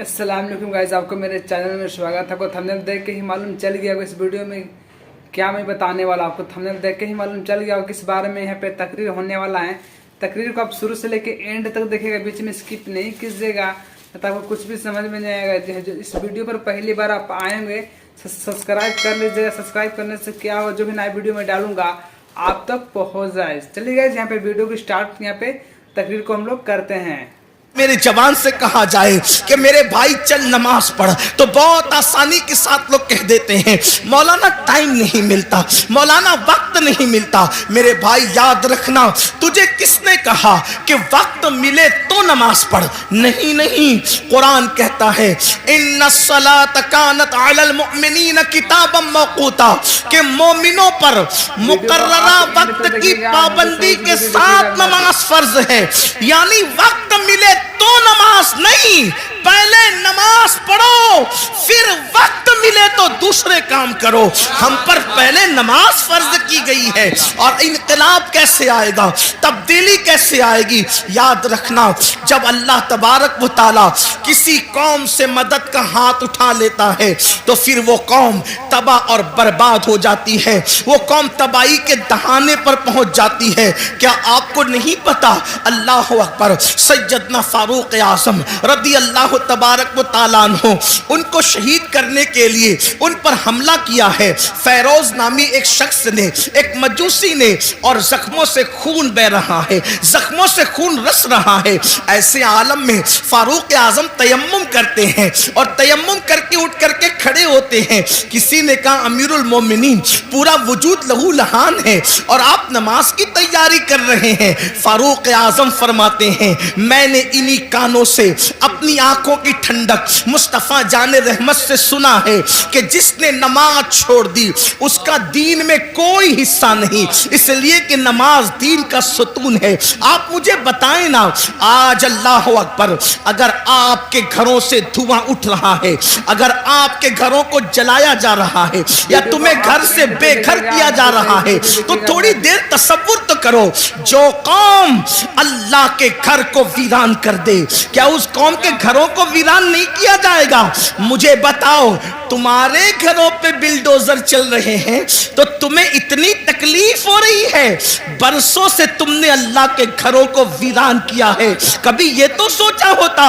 अस्सलाम वालेकुम गाइस, आपको मेरे चैनल में स्वागत है। आपको थंबनेल देख के ही मालूम चल गया होगा इस वीडियो में क्या मैं बताने वाला। आपको थंबनेल देख के ही मालूम चल गया होगा किस बारे में यहाँ पे तकरीर होने वाला है। तकरीर को आप शुरू से लेके एंड तक देखेगा, बीच में स्किप नहीं कीजिएगा, तो आपको कुछ भी समझ में नहीं आएगा। जो इस वीडियो पर पहली बार आप आएंगे सब्सक्राइब कर लीजिएगा। सब्सक्राइब करने से क्या हो, जो भी नया वीडियो में डालूंगा आप तक पहुँच जाए। चलिए गाइस, यहाँ पे वीडियो की स्टार्ट, यहाँ पे तकरीर को हम लोग करते हैं। मेरे जवान से कहा जाए कि मेरे भाई चल नमाज पढ़, तो बहुत आसानी के साथ लोग कह देते हैं मौलाना टाइम नहीं मिलता, मौलाना वक्त नहीं मिलता। मेरे भाई याद रखना, तुझे किसने कहा कि वक्त मिले तो नमाज पढ़? नहीं नहीं, कुरान कहता है इन्नस्सलात कानत अलल मुमिनीन किताबम मौकूता, कि मोमिनों पर मुकर्ररा वक्त की पाबंदी के साथ नमाज फर्ज है। यानी वक्त मिले तो नमाज नहीं, पहले नमाज पढ़ो, फिर वक्त मिले तो दूसरे काम करो। हम पर पहले नमाज फर्ज की गई है। और इनकलाब कैसे आएगा, तब्दीली कैसे आएगी? याद रखना, जब अल्लाह तबारक व तआला किसी कौम से मदद का हाथ उठा लेता है तो फिर वो कौम तबाह और बर्बाद हो जाती है, वो कौम तबाही के दहाने पर पहुंच जाती है। क्या आपको नहीं पता? अल्लाह अकबर, सैयदना फारूक आज़म रदी अल्लाह तबारक व तआला अन्हु, उनको शहीद करने के लिए उन पर हमला किया है फैरोज नामी एक शख्स ने, एक मजूसी ने, और जख्मों से खून बह रहा है, जख्मों से खून रस रहा है। ऐसे आलम में फारूक आज़म तयम्मुम करते हैं और तयम्मुम करके उठ करके खड़े होते हैं। किसी ने कहा अमीरुल मोमिनीन, पूरा वजूद लहू लहान है और आप नमाज की तैयारी कर रहे हैं। फारूक आज़म फरमाते हैं मैंने इन्हीं कानों से अपनी आंखों की ठंडक मुस्तफा जाने रहमत से सुना है कि जिसने नमाज छोड़ दी उसका दीन में कोई हिस्सा नहीं, इसलिए कि नमाज दीन का सुतून है। आप मुझे बताएं ना, आज अल्लाह अकबर, अगर आपके घरों से धुआं उठ रहा है, अगर आपके घरों को जलाया जा रहा है या तुम्हें घर से बेघर किया जा रहा है, तो थोड़ी देर तसव्वुर तो करो। जो कौम अल्लाह के घर को वीरान कर दे, क्या उस कौम के घरों को वीरान नहीं किया जाएगा? मुझे बताओ, तुम्हारे घरों पे बिल्डोजर चल रहे हैं तो तुम्हें इतनी तकलीफ हो रही है, बरसों से तुमने अल्लाह के घरों को वीरान किया है। कभी ये तो सोचा होता?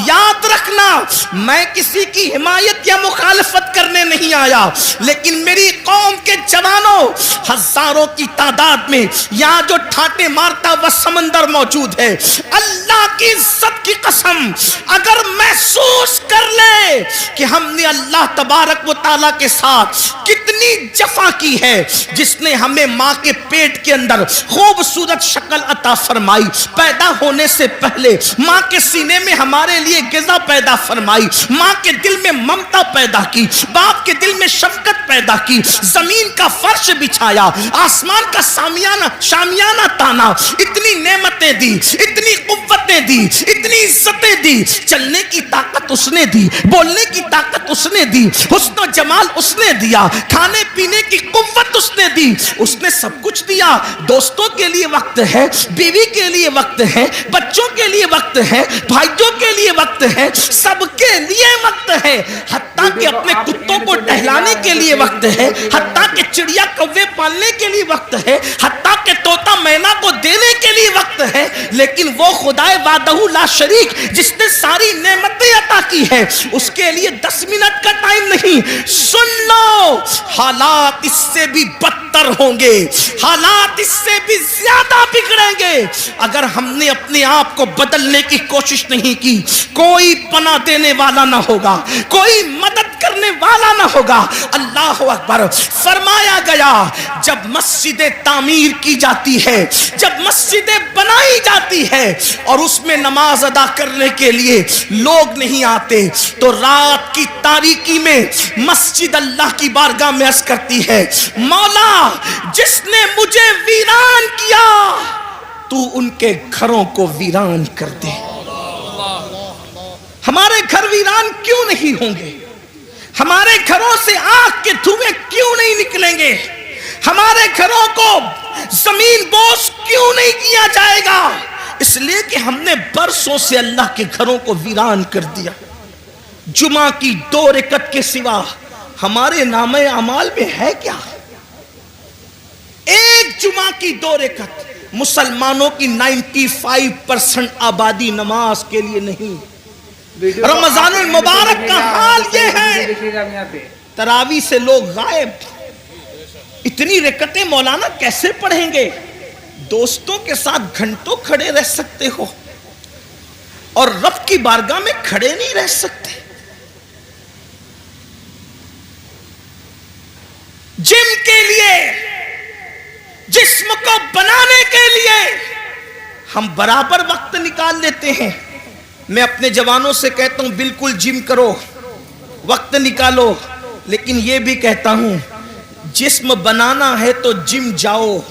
याद रखना, मैं किसी की हिमायत या मुखालफत करने नहीं आया, लेकिन मेरी कौम के जवानों हजारों की तादाद में यहाँ जो ठाटे मारता वह समंदर मौजूद है। अल्लाह की इज्जत की कसम, अगर महसूस कर ले कि हमने अल्लाह तबारक व तआला के साथ कितनी जफा की है, जिसने हमें माँ के पेट के अंदर खूबसूरत शक्ल अता फरमाई, पैदा होने से पहले माँ के सीने में हमारे लिए गिज़ा पैदा फरमाई, माँ के दिल में ममता पैदा की, बाप के दिल में शफकत पैदा की, जमीन का फर्श बिछाया, आसमान का शामियाना ताना, इतनी नेमतें दी, इतनी कुव्वतें दी, इतनी इज्जतें दी, चलने की ताकत उसने दी, बोलने की ताकत उसने दी, हुस्न जमाल उसने दिया, खाने पीने की कुव्वत उसने दी, उसने सब कुछ दिया। दोस्तों के लिए वक्त है, बीवी के लिए वक्त है, बच्चों के लिए वक्त है, भाइयों के लिए वक्त है, सबके लिए वक्त है। हत्ता कि अपने कुत्तों को टहलाने के लिए वक्त है, हत्ता कि चिड़िया कौवे पालने के लिए वक्त है, हत्ता कि तोता मैना को देने के लिए वक्त है। लेकिन वो खुदाए वादहू ला शरीक जिसने सारी नेमतें अता की है, उसके लिए 10 मिनट का टाइम नहीं। सुन लो, हालात इससे भी बदतर होंगे, हालात इससे भी ज्यादा बिगड़ेंगे अगर हमने अपने आप को बदलने की कोशिश नहीं की। कोई पनाह देने वाला ना होगा, कोई मदद करने वाला ना होगा। अल्लाह अकबर। फरमाया गया, जब मस्जिदें तामीर की जाती है, जब मस्जिदें बनाई जाती है और उसमें नमाज अदा करने के लिए लोग नहीं आते, तो रात की तारीकी में मस्जिद अल्लाह की बारगाह में अर्ज करती है, मौला जिसने मुझे वीरान किया तू उनके घरों को वीरान कर दे। हमारे घर वीरान क्यों नहीं होंगे? हमारे घरों से आग के धुएं क्यों नहीं निकलेंगे? हमारे घरों को जमीन बोझ क्यों नहीं किया जाएगा? इसलिए कि हमने बरसों से अल्लाह के घरों को वीरान कर दिया। जुमा की 2 रकत के सिवा हमारे नामे अमाल में है क्या? एक जुमा की 2 रकत। मुसलमानों की 95% आबादी नमाज के लिए नहीं। रमजानुल मुबारक का हाल ये है, तरावी से लोग गायब। इतनी रकतें मौलाना कैसे पढ़ेंगे? दोस्तों के साथ घंटों खड़े रह सकते हो और रब की बारगाह में खड़े नहीं रह सकते। जिम के लिए, जिस्म को बनाने के लिए हम बराबर वक्त निकाल लेते हैं। मैं अपने जवानों से कहता हूं बिल्कुल जिम करो, वक्त निकालो, लेकिन यह भी कहता हूं जिस्म बनाना है तो जिम जाओ,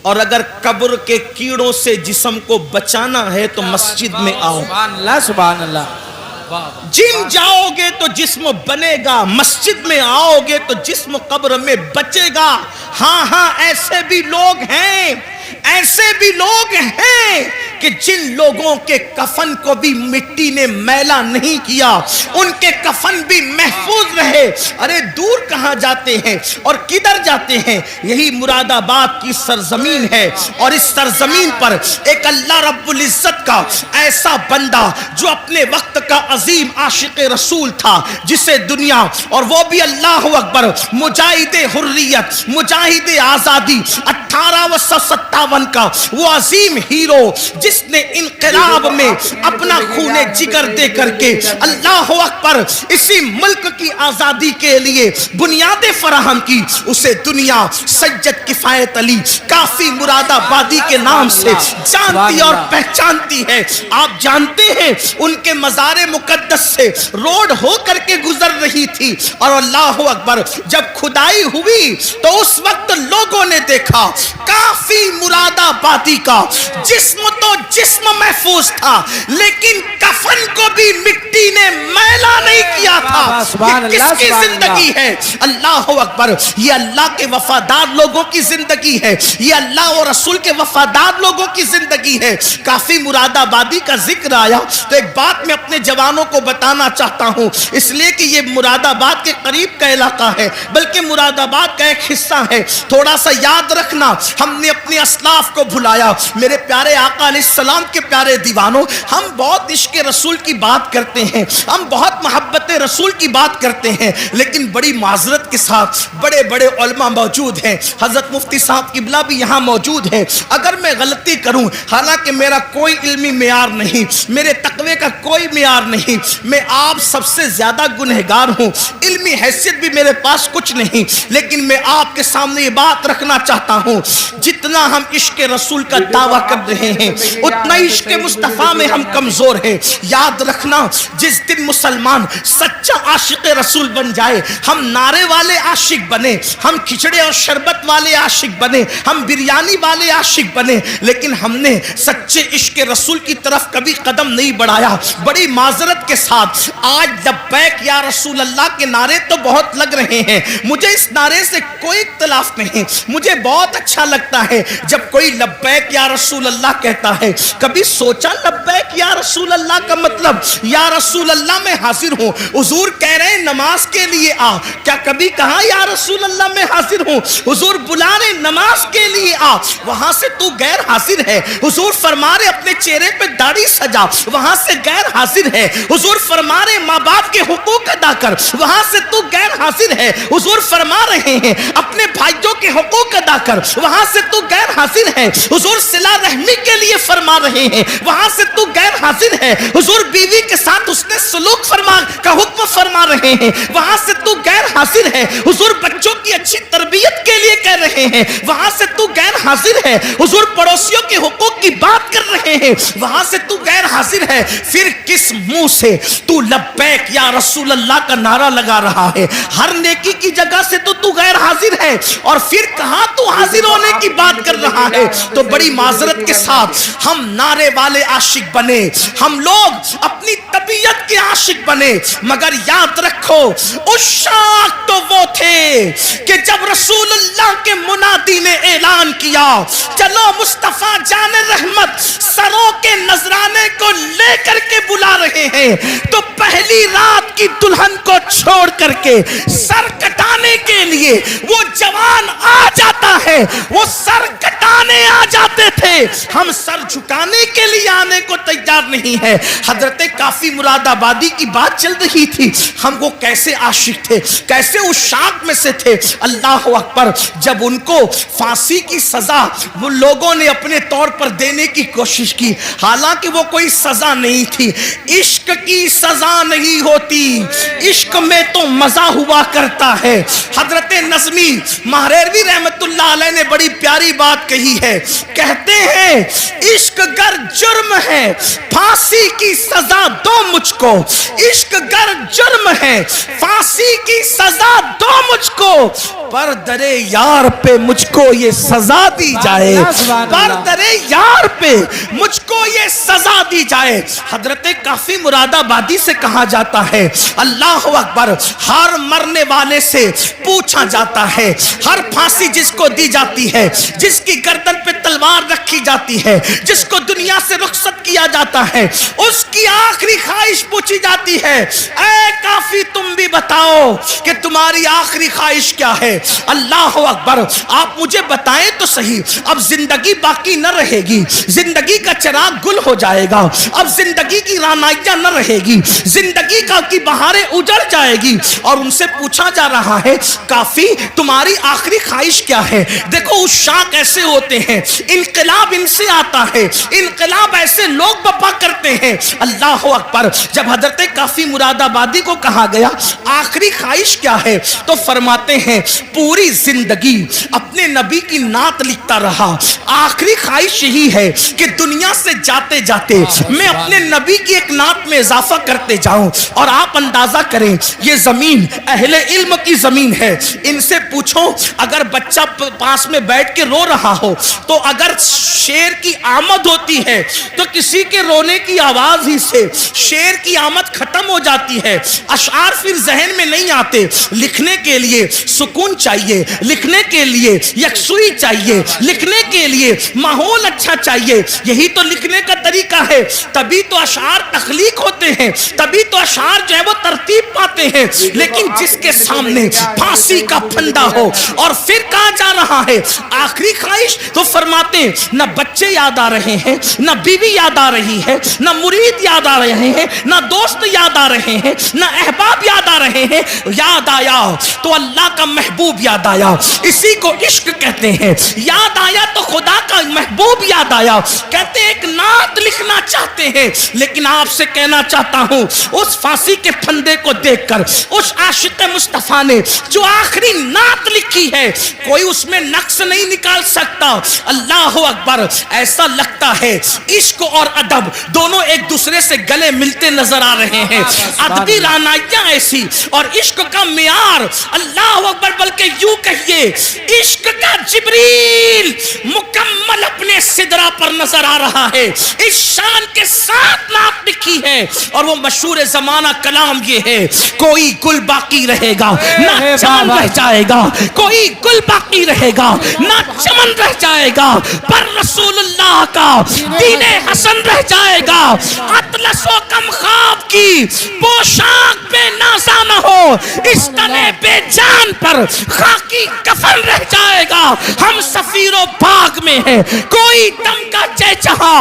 और अगर कब्र के कीड़ों से जिस्म को बचाना है तो मस्जिद में आओ। सुभान अल्लाह, सुभान अल्लाह। जिम जाओगे तो जिस्म बनेगा, मस्जिद में आओगे तो जिस्म कब्र में बचेगा। हाँ, ऐसे भी लोग हैं, ऐसे भी लोग हैं कि जिन लोगों के कफन को भी मिट्टी ने मैला नहीं किया, उनके कफन भी महफूज रहे। अरे दूर कहां जाते हैं और किधर जाते हैं? यही मुरादाबाद की सरजमीन है, और इस सरजमीन पर एक अल्लाह रब्बुल इज्जत का ऐसा बंदा जो अपने वक्त का अजीम आशिक रसूल था, जिसे दुनिया, और वो भी अल्लाह अकबर, मुजाहिद हुर्रियत, मुजाहिद आजादी 1857 का वो अजीम हीरो, जिसने इनकलाब में अपना खूने जिगर दे करके अल्लाह अकबर इसी मुल्क की आजादी के लिए बुनियादें फराहम की, उसे दुनिया सज्जद किफायत अली काफी मुरादाबादी के नाम से जानती और पहचानती है। आप जानते हैं उनके मज़ारे मुकद्दस से रोड हो करके गुजर रही थी, और अल्लाह अकबर जब खुदाई हुई तो उस वक्त लोगों ने देखा काफी मुरादाबादी का जिस्म तो जिस्म महफूज था, लेकिन कफन को भी मिट्टी ने मैला नहीं किया था। ये किसकी जिंदगी है? अल्लाह अकबर, ये अल्लाह के वफादार लोगों की जिंदगी है, ये अल्लाह और रसूल के वफादार लोगों की जिंदगी है। काफी मुरादाबादी का जिक्र आया तो एक बात मैं अपने जवानों को बताना चाहता हूं, इसलिए कि ये मुरादाबाद के करीब का इलाका है, बल्कि मुरादाबाद का एक हिस्सा है। थोड़ा सा याद रखना, हमने अपने अस्लाफ को भुलाया। मेरे प्यारे आका अलैहिस्सलाम के प्यारे दीवानों, हम बहुत इश्क़ रसूल की बात करते हैं, हम बहुत मोहब्बत रसूल की बात करते हैं, लेकिन बड़ी माजरत के साथ बड़े बड़े उलमा मौजूद हैं। हजरत मुफ्ती साहब किबला भी यहाँ मौजूद है। अगर मैं गलती करूँ, हालांकि मेरा कोई इल्मी मेयार नहीं, मेरे तकवे का कोई मेयार नहीं, मैं आप सबसे ज्यादा गुनहगार हूँ, इल्मी हैसियत भी मेरे पास कुछ नहीं, लेकिन मैं आपके सामने ये बात रखना चाहता हूँ, जितना हम इश्क़ रसूल का दावा कर रहे हैं उतना इश्क़ मुस्तफ़ा में हम कमजोर हैं। याद रखना, जिस दिन मुसलमान सच्चा आशिक रसूल बन जाए, हम नारे वाले आशिक बने, हम खिचड़े और शरबत वाले आशिक बने, हम बिरयानी वाले आशिक बने, लेकिन हमने सच्चे इश्क़ रसूल की तरफ कभी कदम नहीं बढ़ाया। बड़ी माजरत के साथ आज लब्बैक या रसूल अल्लाह के नारे तो बहुत लग रहे हैं, मुझे इस नारे से कोई इख्तिलाफ नहीं, मुझे बहुत अच्छा लगता है जब कोई लब्बैक या रसूल अल्लाह कहता है। कभी सोचा लब्बैक या रसूल अल्लाह का मतलब? या रसूल अल्लाह मैं हाजिर हूँ, हुजूर कह रहे हैं नमाज के लिए आ, क्या कभी कहा या रसूल अल्लाह मैं हाजिर हूँ? हुजूर बुला रहे नमाज के लिए आ, वहां से तू गैर हाजिर है। हुजूर फरमा रहे अपने चेहरे पे दाढ़ी सजा, वहां से गैर हाजिर है। हुजूर फरमा रहे माँ बाप के हुकूक अदा कर, वहां से तू गैर हाजिर है। हुजूर फरमा रहे हैं अपने भाइयों के हुकूक अदा कर, वहां से तू गैर हाजिर है। हुजूर सिला रहमी के लिए फरमा रहे हैं, वहां से तू गैर हाजिर है। हुजूर बीवी के साथ उसने सलूक फरमा का हुक्म फरमा रहे हैं, वहां से तू गैर हाजिर है। हुजूर बच्चों की अच्छी तरबियत के लिए कह रहे हैं, वहां से तू गैर हाजिर है। हुजूर पड़ोसियों के हुकूक की बात कर रहे हैं, वहां से तू गैर हाजिर है। फिर किस मुंह से तू लब्बैक या रसूल अल्लाह का नारा लगा रहा है? हर नेकी की जगह से तो तू गैर हाजिर है, और फिर कहां तू हाजिर होने की बात कर रहा है? तो बड़ी माजरत के साथ हम नारे वाले आशिक बने, हम लोग अपनी तबीयत के आशिक बने, मगर याद याद रखो उशाक तो वो थे कि जब रसूल अल्लाह के मुनादी ने ऐलान किया चलो मुस्तफा जाने रहमत सरों के नजराने को लेकर के बुला रहे हैं, तो पहली रात की दुल्हन को छोड़ करके सर कटाने के लिए वो जवान आ जाता है, वो सर कटाने आ जाते थे, हम सर झुकाने के लिए आने को तैयार नहीं है। हजरत काफी मुरादाबादी की बात चल रही थी, हम वो कैसे आशिक थे, कैसे उस शाक में से थे। अल्लाह अकबर, जब उनको फांसी की सजा वो लोगों ने अपने तौर पर देने की कोशिश की, हालांकि वो कोई सजा नहीं थी, इश्क की सजा नहीं होती, इश्क में तो मजा हुआ करता है। हजरत नज़मी महरेरवी रहमतुल्लाह अलैह ने बड़ी प्यारी बात कही है, कहते हैं इश्क गर जुर्म है फांसी की सजा दो मुझको, इश्क गर जुर्म है फांसी की सजा दो मुझको, पर दरे यार पे मुझको ये सजा दी जाए, पर दरे यार पे मुझको ये सजा दी जाए। हजरत काफी मुरादाबादी से कहा जाता है अल्लाह अकबर, हर मरने वाले से पूछा जाता है, हर फांसी जिसको दी जाती है, जिसकी गर्दन पे तलवार रखी जाती है, जिसको दुनिया से रुखसत किया जाता है, उसकी आखिरी ख्वाहिश पूछी जाती है, ऐ काफी तुम भी बताओ कि तुम्हारी आखिरी ख्वाहिश क्या है। अल्लाह अकबर, आप मुझे बताएं तो सही, अब जिंदगी बाकी न रहेगी, जिंदगी का चिराग गुल हो जाएगा, अब जिंदगी की रानाइयां न रहेगी, जिंदगी का की बहारें उजड़ जाएगी। और उनसे पूछा जा रहा है काफी तुम्हारी आखिरी ख्वाहिश क्या है। देखो उस शाक ऐसे होते हैं, इनकलाब इनसे आता है, इनकलाब ऐसे लोग बपा करते हैं। अल्लाह अकबर, जब हजरत काफी मुरादाबादी को कहा गया आखिरी ख्वाहिश क्या है, तो फरमाते हैं पूरी जिंदगी अपने नबी की नात लिखता रहा, आखिरी ख्वाहिश यही है कि दुनिया से जाते जाते मैं अपने नबी की एक नात में इजाफा करते जाऊं। और आप अंदाजा करें ये जमीन अहले इल्म की जमीन है, इनसे पूछो अगर बच्चा पास में बैठ के रो रहा हो तो अगर शेर की आमद होती है तो किसी के रोने की आवाज ही से शेर की आमद खत्म हो जाती है, अशआर फिर जहन में नहीं आते। लिखने के लिए सुकून चाहिए, लिखने के लिए यकसुई चाहिए, लिखने के लिए माहौल अच्छा चाहिए, यही तो लिखने का तरीका है, तभी तो अशआर तख्लीक होते हैं, तभी तो अशआर जो है वो तरतीब पाते हैं। लेकिन जिसके सामने फांसी का फंदा हो और फिर कहा जा रहा है आखिरी ख्वाहिश, तो फरमाते हैं न बच्चे याद आ रहे हैं, न बीवी याद आ रही है, न मुरीद याद आ रहे हैं, न दोस्त याद आ रहे हैं, न अहबाब याद आ रहे हैं, याद आया तो अल्लाह का महबूब याद आया, इसी को इश्क कहते हैं। याद आया तो खुदा का महबूब याद आया। कहते हैं एक नात लिखना चाहते हैं, लेकिन आपसे कहना चाहता हूं उस फांसी के फंदे को देखकर उस आशिक मुस्तफा ने जो आखिरी नात लिखी है कोई उसमें नक्स नहीं निकाल सकता। अल्लाह अकबर, ऐसा लगता है इश्क और अदब दोनों एक दूसरे से गले मिलते नजर आ रहे हैं। अदबी रानाइयां ऐसी और इश्क का मियार, अल्लाह अकबर, बल्कि यूं कहिए इश्क का जिब्रील मुकम्मल अपने सिदरा पर नजर आ रहा है। इस शान के साथ नात लिखी है और वो मशहूर जमाना कलाम ये है, कोई गुल बाकी रहेगा ना चमन रह जाएगा, कोई गुल बाकी रहेगा ना चमन रह जाएगा, पर रसूलुल्लाह का दीने हसन रह जाएगा। अतलसो कम ख्वाब की पोशाक पे नाज़ा न हो, इस तने बेजान पर खाकी कफन रह जाएगा। हम सफीरो बाग में हैं, कोई दम का चहचहा,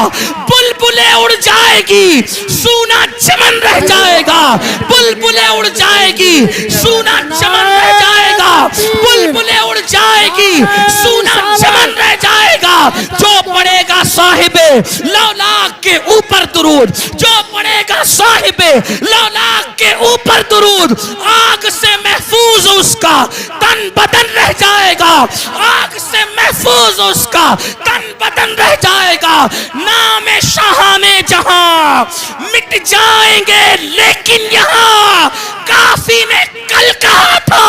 बुलबुलें उड़ जाएगी, सूना चमन रह जाएगा, बुलबुलें उड़ जाएगी, सूना चमन रह जाएगा, बुलबुलें उड़ जाएगी, सूना चमन रह जाएगा। जो पढ़ेगा साहिबे लौलाक के ऊपर दुरूद, जो पढ़ेगा साहिबे लौलाक के ऊपर दुरूद, आग से महफूज उसका तन बदन रह जाएगा, आग से महफूज उसका तन बदन रह जाएगा। नाम शाहाने जहां मिट जाएंगे लेकिन यहाँ काफी ने कल कहा था,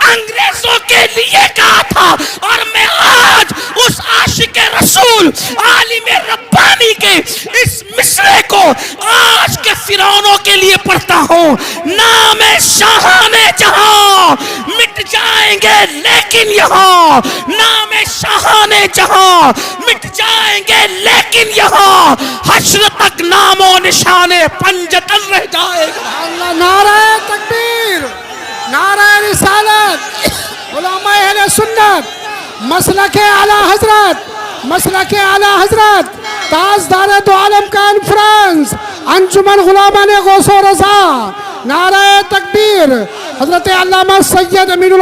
अंग्रेजों के लिए कहा था, और मैं आज उस आशिक रसूल आलिम रब्बानी के इस मिसरे को आज के फिरौनों के लिए पढ़ता हूँ। نام شاہان جہاں مٹ جائیں گے لیکن یہاں نام شاہان جہاں مٹ جائیں گے لیکن یہاں حشر تک نام و نشان پنجتن رہ جائے گا. اللہ نعرہ تکبیر، نعرہ رسالت، علماء اہل سنت، مسلک اعلی حضرت، مسلک اعلی حضرت، تاجدار دو عالم کانفرنس، انجمن غلامان غوث و رضا، نعرہ تکبیر، حضرت علامہ سید امین